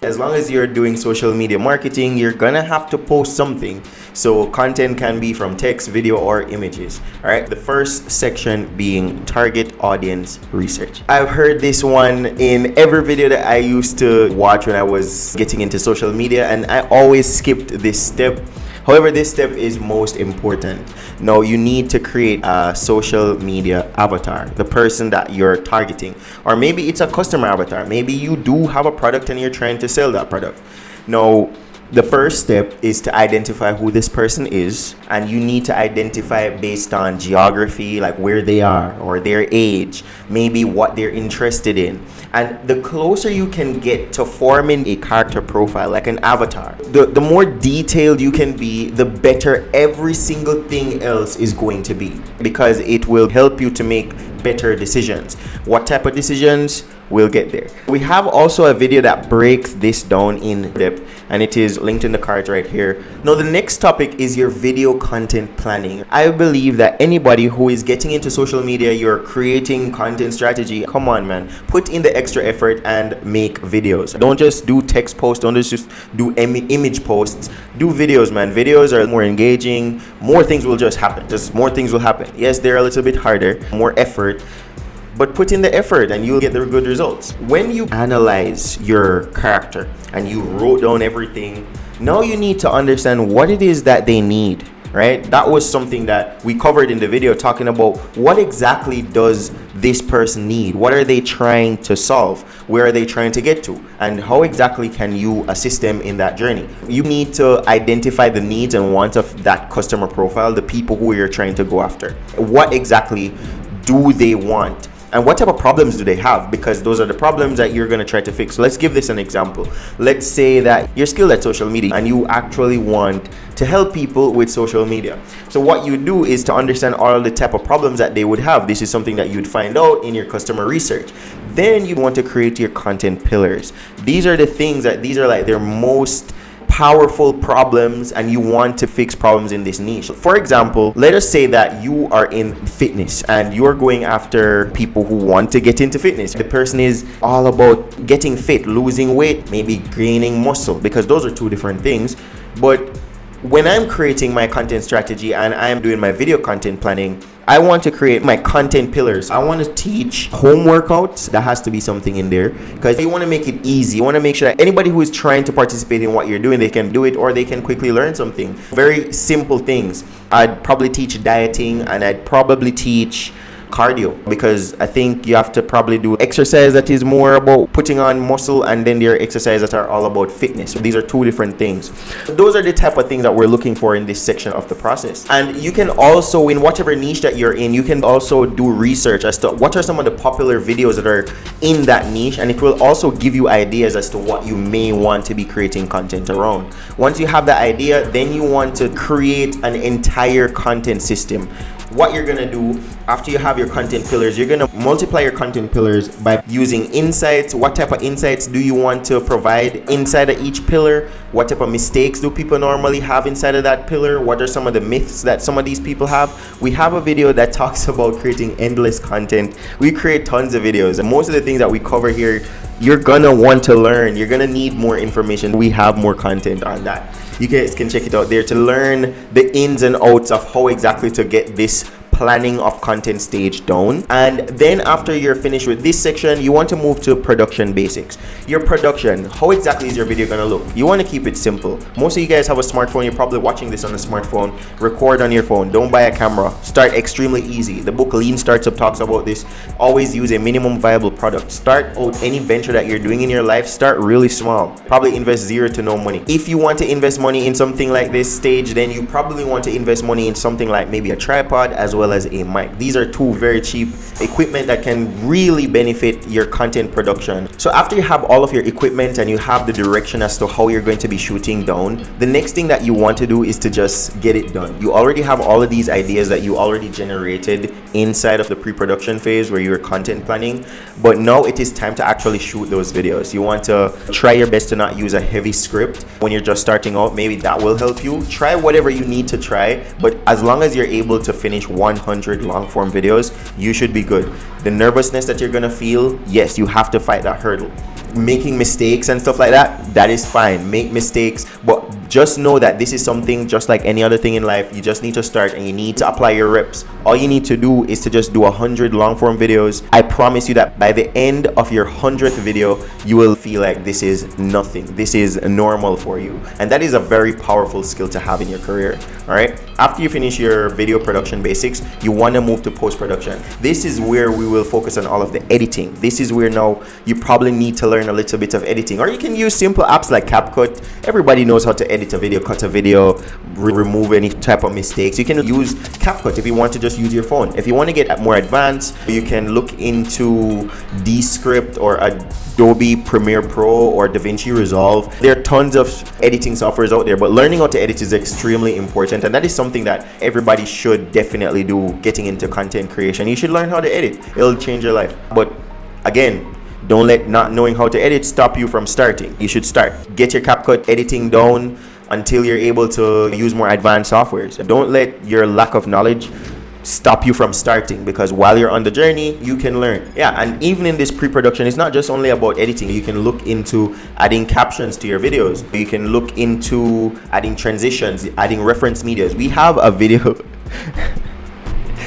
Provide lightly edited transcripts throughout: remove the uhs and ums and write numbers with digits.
As long as you're doing social media marketing, you're gonna have to post something. So content can be from text, video, or images. All right. The first section being target audience research. I've heard this one in every video that I used to watch when I was getting into social media, and I always skipped this step. However, this step is most important. Now, you need to create a social media avatar, the person that you're targeting. Or maybe it's a customer avatar. Maybe you do have a product and you're trying to sell that product. Now, the first step is to identify who this person is, and you need to identify based on geography, like where they are or their age, maybe what they're interested in. And the closer you can get to forming a character profile, like an avatar, the more detailed you can be, the better every single thing else is going to be, because it will help you to make better decisions. What type of decisions? We'll get there. We have also a video that breaks this down in depth, and it is linked in the card right here. Now, the next topic is your video content planning. I believe that anybody who is getting into social media, you're creating content strategy, come on, man, put in the extra effort and make videos. Don't just do text posts, don't just do image posts, do videos, man. Videos are more engaging, more things will just happen. Just more things will happen. Yes, they're a little bit harder, more effort, but put in the effort and you'll get the good results. When you analyze your character and you wrote down everything, now you need to understand what it is that they need, right? That was something that we covered in the video, talking about what exactly does this person need? What are they trying to solve? Where are they trying to get to? And how exactly can you assist them in that journey? You need to identify the needs and wants of that customer profile, the people who you're trying to go after. What exactly do they want? And what type of problems do they have? Because those are the problems that you're going to try to fix. So let's give this an example. Let's say that you're skilled at social media and you actually want to help people with social media. So what you do is to understand all the type of problems that they would have. This is something that you'd find out in your customer research. Then you want to create your content pillars. These are the things that these are like their most powerful problems, and you want to fix problems in this niche. For example, let us say that you are in fitness and you're going after people who want to get into fitness. The person is all about getting fit, losing weight, maybe gaining muscle, because those are two different things. But when I'm creating my content strategy and I'm doing my video content planning, I want to create my content pillars. I want to teach home workouts. That has to be something in there, because you want to make it easy. You want to make sure that anybody who is trying to participate in what you're doing, they can do it or they can quickly learn something. Very simple things. I'd probably teach dieting, and I'd probably teach cardio, because I think you have to probably do exercise that is more about putting on muscle, and then there are exercises that are all about fitness. So these are two different things. Those are the type of things that we're looking for in this section of the process. And you can also, in whatever niche that you're in, you can also do research as to what are some of the popular videos that are in that niche, and it will also give you ideas as to what you may want to be creating content around. Once you have the idea, then you want to create an entire content system. What you're gonna do after you have your content pillars, you're gonna multiply your content pillars by using insights. What type of insights do you want to provide inside of each pillar? What type of mistakes do people normally have inside of that pillar? What are some of the myths that some of these people have? We have a video that talks about creating endless content. We create tons of videos, and most of the things that we cover here, you're gonna want to learn. You're gonna need more information. We have more content on that. You guys can check it out there to learn the ins and outs of how exactly to get this planning of content stage down. And then after you're finished with this section, you want to move to production basics. Your production, how exactly is your video gonna look? You want to keep it simple. Most of you guys have a smartphone. You're probably watching this on a smartphone. Record on your phone. Don't buy a camera. Start extremely easy. The book Lean Startup talks about this. Always use a minimum viable product. Start out any venture that you're doing in your life. Start really small. Probably invest zero to no money. If you want to invest money in something like this stage, then you probably want to invest money in something like maybe a tripod as well as a mic. These are two very cheap equipment that can really benefit your content production. So after you have all of your equipment and you have the direction as to how you're going to be shooting down, the next thing that you want to do is to just get it done. You already have all of these ideas that you already generated inside of the pre-production phase where you're content planning, but now it is time to actually shoot those videos. You want to try your best to not use a heavy script when you're just starting out. Maybe that will help you. Try whatever you need to try, but as long as you're able to finish one 100 long form videos, you should be good. The nervousness that you're gonna feel, yes, you have to fight that hurdle. Making mistakes and stuff like that, that is fine. Make mistakes, but just know that this is something just like any other thing in life. You just need to start and you need to apply your reps. All you need to do is to just do 100 long form videos. I promise you that by the end of your 100th video, you will feel like this is nothing. This is normal for you. And that is a very powerful skill to have in your career. All right. After you finish your video production basics, you want to move to post-production. This is where we will focus on all of the editing. This is where now you probably need to learn a little bit of editing, or you can use simple apps like CapCut. Everybody knows how to edit a video, cut a video, remove any type of mistakes. You can use CapCut if you want to just use your phone. If you want to get more advanced, you can look into Descript or Adobe Premiere Pro or DaVinci Resolve. There are tons of editing softwares out there, but learning how to edit is extremely important, and that is something that everybody should definitely do. Getting into content creation, you should learn how to edit. It'll change your life. But again, don't let not knowing how to edit stop you from starting. You should start. Get your CapCut editing down until you're able to use more advanced softwares. Don't let your lack of knowledge stop you from starting, because while you're on the journey, you can learn. Yeah, and even in this pre-production, it's not just only about editing. You can look into adding captions to your videos. You can look into adding transitions, adding reference medias. We have a video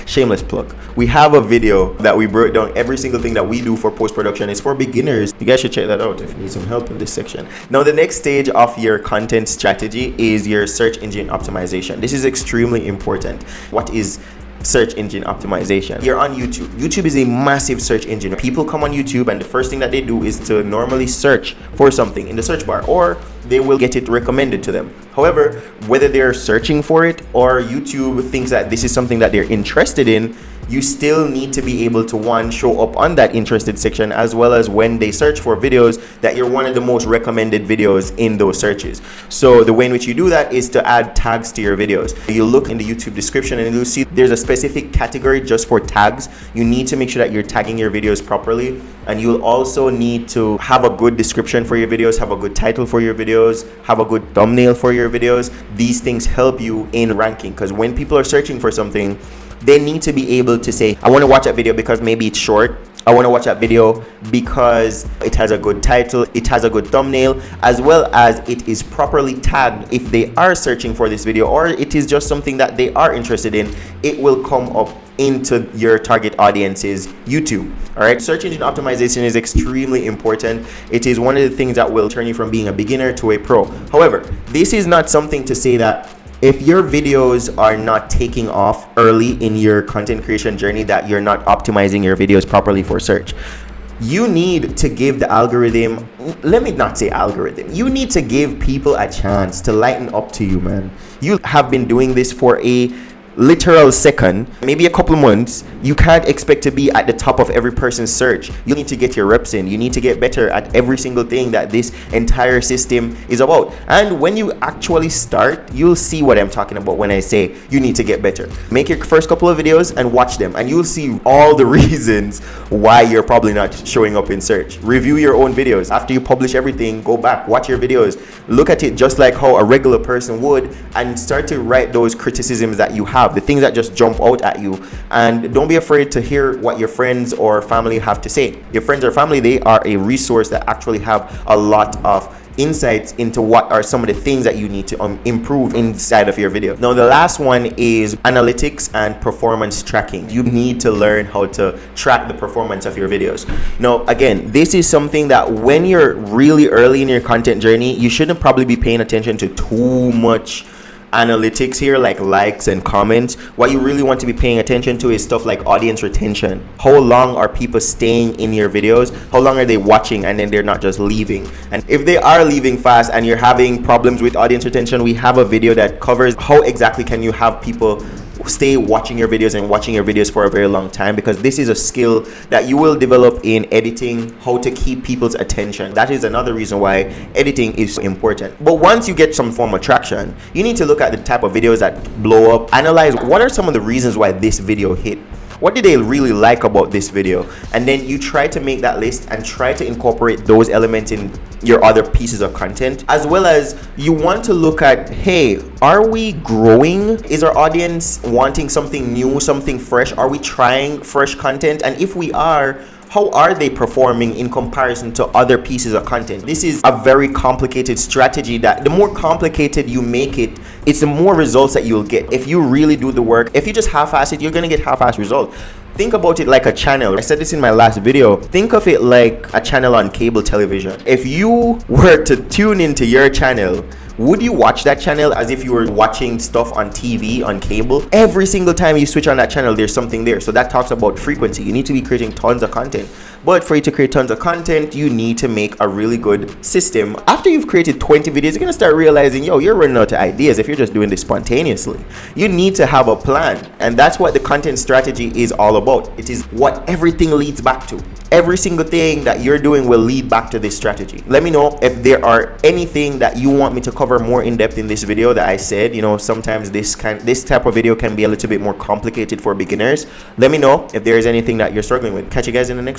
shameless plug. We have a video that we broke down every single thing that we do for post-production. It's for beginners. You guys should check that out if you need some help in this section. Now, the next stage of your content strategy is your search engine optimization. This is extremely important. What is search engine optimization? You're on YouTube. YouTube is a massive search engine. People come on YouTube and the first thing that they do is to normally search for something in the search bar, or they will get it recommended to them. However, whether they're searching for it or YouTube thinks that this is something that they're interested in, you still need to be able to, one, show up on that interested section, as well as when they search for videos, that you're one of the most recommended videos in those searches. So the way in which you do that is to add tags to your videos. You look in the YouTube description and you'll see there's a specific category just for tags. You need to make sure that you're tagging your videos properly, and you'll also need to have a good description for your videos, have a good title for your videos, have a good thumbnail for your videos. These things help you in ranking, because when people are searching for something, they need to be able to say, I want to watch that video because maybe it's short. I want to watch that video because it has a good title, it has a good thumbnail, as well as it is properly tagged. If they are searching for this video, or it is just something that they are interested in, it will come up into your target audience's YouTube. All right, search engine optimization is extremely important. It is one of the things that will turn you from being a beginner to a pro. However, this is not something to say that if your videos are not taking off early in your content creation journey, that you're not optimizing your videos properly for search. You need to give the algorithm, let me not say algorithm, you need to give people a chance to lighten up to you, man. You have been doing this for a literal second, maybe a couple months. You can't expect to be at the top of every person's search. You need to get your reps in. You need to get better at every single thing that this entire system is about. And when you actually start, you'll see what I'm talking about when I say you need to get better. Make your first couple of videos and watch them, and you'll see all the reasons why you're probably not showing up in search. Review your own videos. After you publish everything, go back, watch your videos, look at it just like how a regular person would, and start to write those criticisms that you have, the things that just jump out at you. And don't be afraid to hear what your friends or family have to say. Your friends or family, they are a resource that actually have a lot of insights into what are some of the things that you need to improve inside of your video. Now, the last one is analytics and performance tracking. You need to learn how to track the performance of your videos. Now, again, this is something that when you're really early in your content journey, you shouldn't probably be paying attention to too much analytics here, like likes and comments. What you really want to be paying attention to is stuff like audience retention. How long are people staying in your videos? How long are they watching and then they're not just leaving? And if they are leaving fast and you're having problems with audience retention, we have a video that covers how exactly can you have people stay watching your videos and watching your videos for a very long time, because this is a skill that you will develop in editing, how to keep people's attention. That is another reason why editing is so important. But once you get some form of traction, you need to look at the type of videos that blow up, analyze what are some of the reasons why this video hit. What did they really like about this video? And then you try to make that list and try to incorporate those elements in your other pieces of content, as well as you want to look at, hey, are we growing? Is our audience wanting something new, something fresh? Are we trying fresh content? And if we are, how are they performing in comparison to other pieces of content? This is a very complicated strategy that the more complicated you make it, it's the more results that you'll get. If you really do the work, if you just half-ass it, you're gonna get half-ass results. Think about it like a channel. I said this in my last video. Think of it like a channel on cable television. If you were to tune into your channel, would you watch that channel as if you were watching stuff on TV, on cable? Every single time you switch on that channel, there's something there. So that talks about frequency. You need to be creating tons of content. But for you to create tons of content, you need to make a really good system. After you've created 20 videos, you're gonna start realizing, yo, you're running out of ideas if you're just doing this spontaneously. You need to have a plan. And that's what the content strategy is all about. It is what everything leads back to. Every single thing that you're doing will lead back to this strategy. Let me know if there are anything that you want me to cover more in depth in this video that I said. You know, sometimes this type of video can be a little bit more complicated for beginners. Let me know if there is anything that you're struggling with. Catch you guys in the next